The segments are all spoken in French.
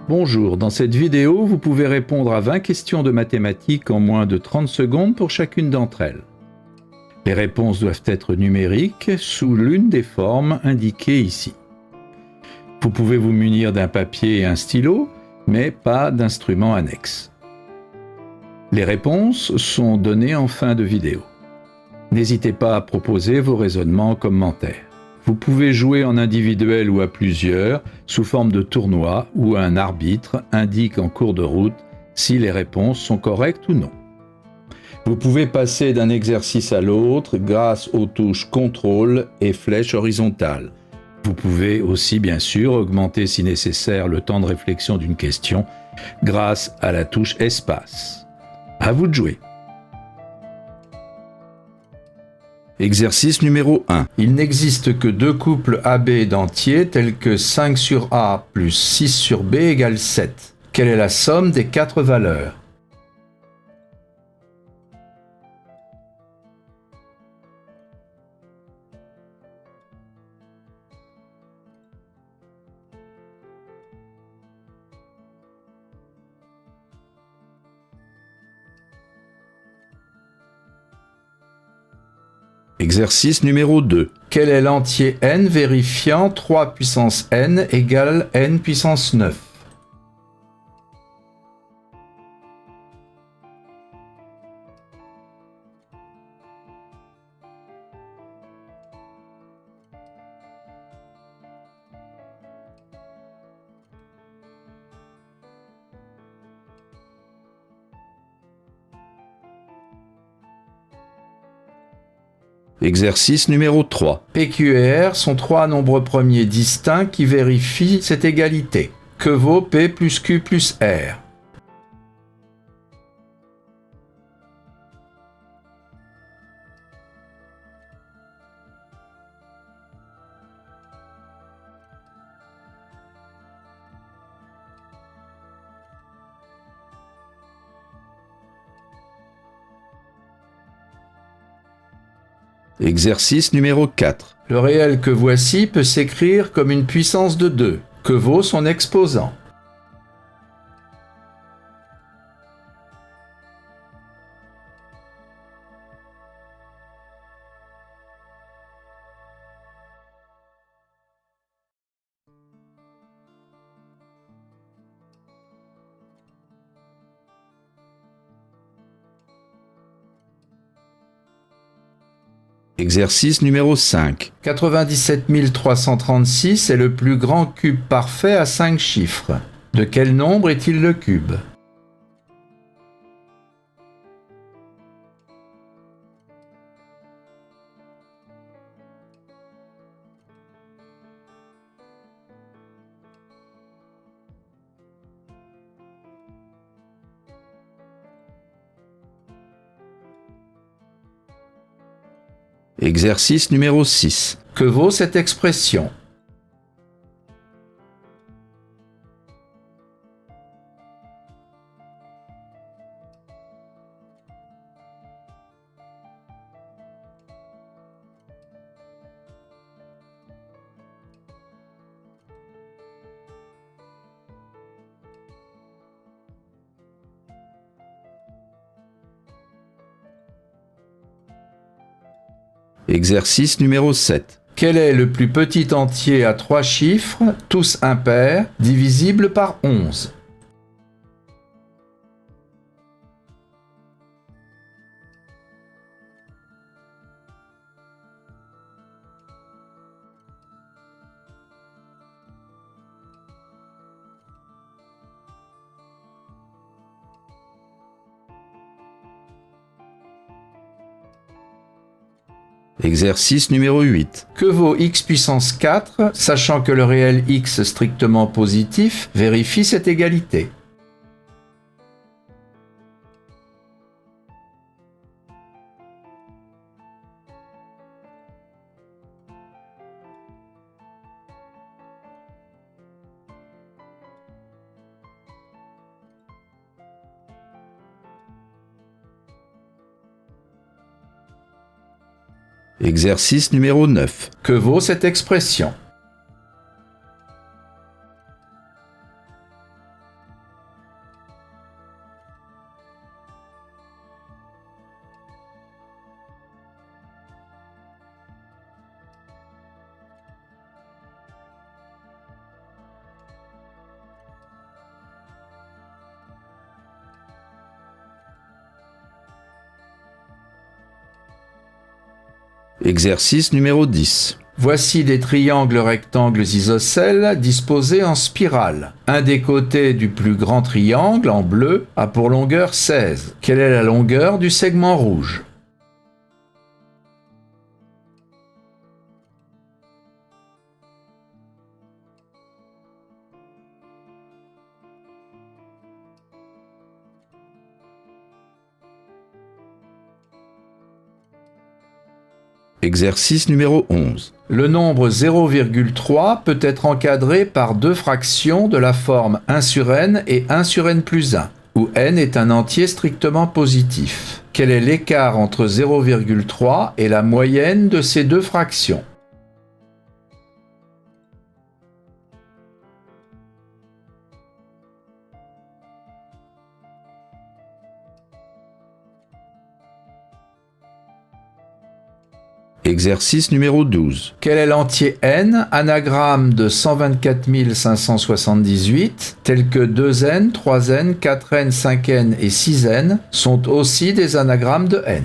Bonjour, dans cette vidéo, vous pouvez répondre à 20 questions de mathématiques en moins de 30 secondes pour chacune d'entre elles. Les réponses doivent être numériques sous l'une des formes indiquées ici. Vous pouvez vous munir d'un papier et un stylo, mais pas d'instrument annexe. Les réponses sont données en fin de vidéo. N'hésitez pas à proposer vos raisonnements en commentaire. Vous pouvez jouer en individuel ou à plusieurs, sous forme de tournoi où un arbitre indique en cours de route si les réponses sont correctes ou non. Vous pouvez passer d'un exercice à l'autre grâce aux touches contrôle et flèche horizontale. Vous pouvez aussi bien sûr augmenter si nécessaire le temps de réflexion d'une question grâce à la touche espace. À vous de jouer. Exercice numéro 1. Il n'existe que deux couples AB d'entiers tels que 5 sur A plus 6 sur B égale 7. Quelle est la somme des quatre valeurs? Exercice numéro 2. Quel est l'entier n vérifiant 3 puissance n égale n puissance 9? Exercice numéro 3. P, Q et R sont trois nombres premiers distincts qui vérifient cette égalité. Que vaut P plus Q plus R? Exercice numéro 4. Le réel que voici peut s'écrire comme une puissance de 2. Que vaut son exposant? Exercice numéro 5. 97 336 est le plus grand cube parfait à 5 chiffres. De quel nombre est-il le cube? Exercice numéro 6. Que vaut cette expression? Exercice numéro 7. Quel est le plus petit entier à 3 chiffres, tous impairs, divisible par 11? Exercice numéro 8. Que vaut x puissance 4, sachant que le réel x strictement positif vérifie cette égalité? Exercice numéro 9. Que vaut cette expression? Exercice numéro 10. Voici des triangles rectangles isocèles disposés en spirale. Un des côtés du plus grand triangle, en bleu, a pour longueur 16. Quelle est la longueur du segment rouge? Exercice numéro 11. Le nombre 0,3 peut être encadré par deux fractions de la forme 1 sur n et 1 sur n plus 1, où n est un entier strictement positif. Quel est l'écart entre 0,3 et la moyenne de ces deux fractions? Exercice numéro 12. Quel est l'entier n, anagramme de 124 578, tel que 2n, 3n, 4n, 5n et 6n sont aussi des anagrammes de n?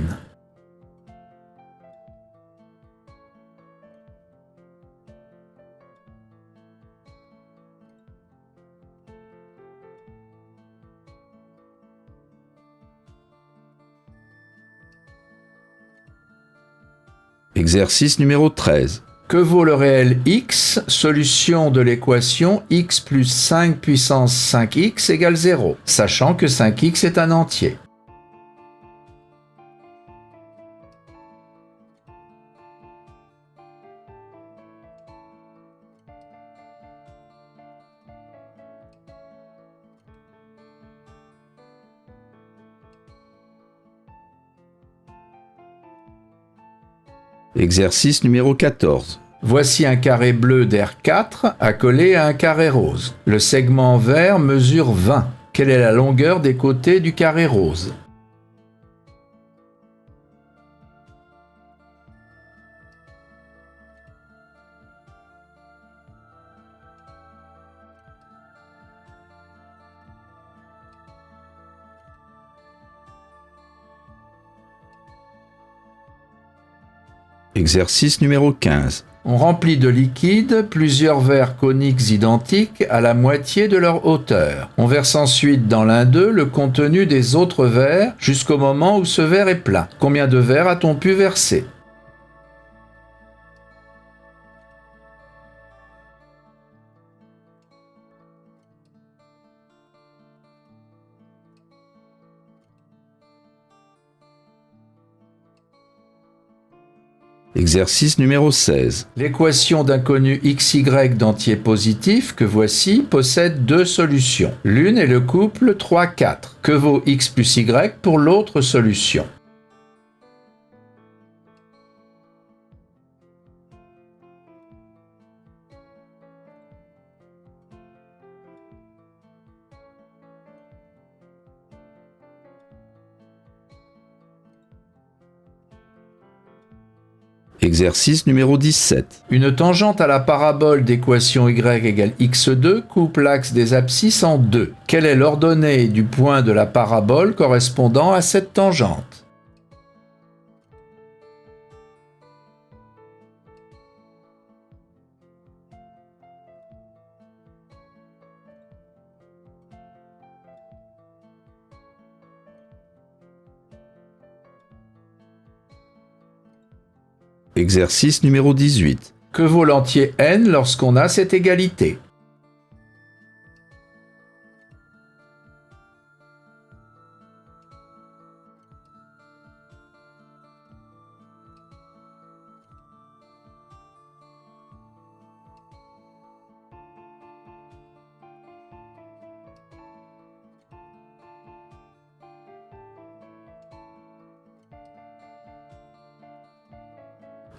Exercice numéro 13. Que vaut le réel x, solution de l'équation x plus 5 puissance 5x égale 0, sachant que 5x est un entier? Exercice numéro 14. Voici un carré bleu d'R4 accolé à un carré rose. Le segment vert mesure 20. Quelle est la longueur des côtés du carré rose? Exercice numéro 15. On remplit de liquide plusieurs verres coniques identiques à la moitié de leur hauteur. On verse ensuite dans l'un d'eux le contenu des autres verres jusqu'au moment où ce verre est plein. Combien de verres a-t-on pu verser? Exercice numéro 16. L'équation d'inconnu xy d'entier positif que voici possède deux solutions. L'une est le couple 3, 4. Que vaut x plus y pour l'autre solution? Exercice numéro 17. Une tangente à la parabole d'équation y égale x2 coupe l'axe des abscisses en deux. Quelle est l'ordonnée du point de la parabole correspondant à cette tangente? Exercice numéro 18. Que vaut l'entier n lorsqu'on a cette égalité?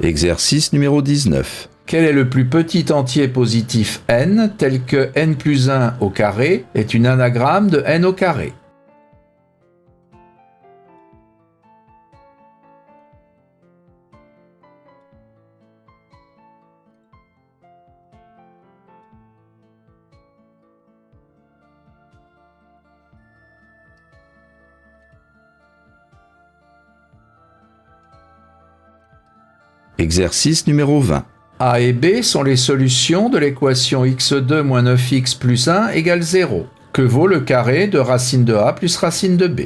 Exercice numéro 19. Quel est le plus petit entier positif n tel que n plus 1 au carré est une anagramme de n au carré? Exercice numéro 20. A et B sont les solutions de l'équation x2 moins 9x plus 1 égale 0. Que vaut le carré de racine de A plus racine de B?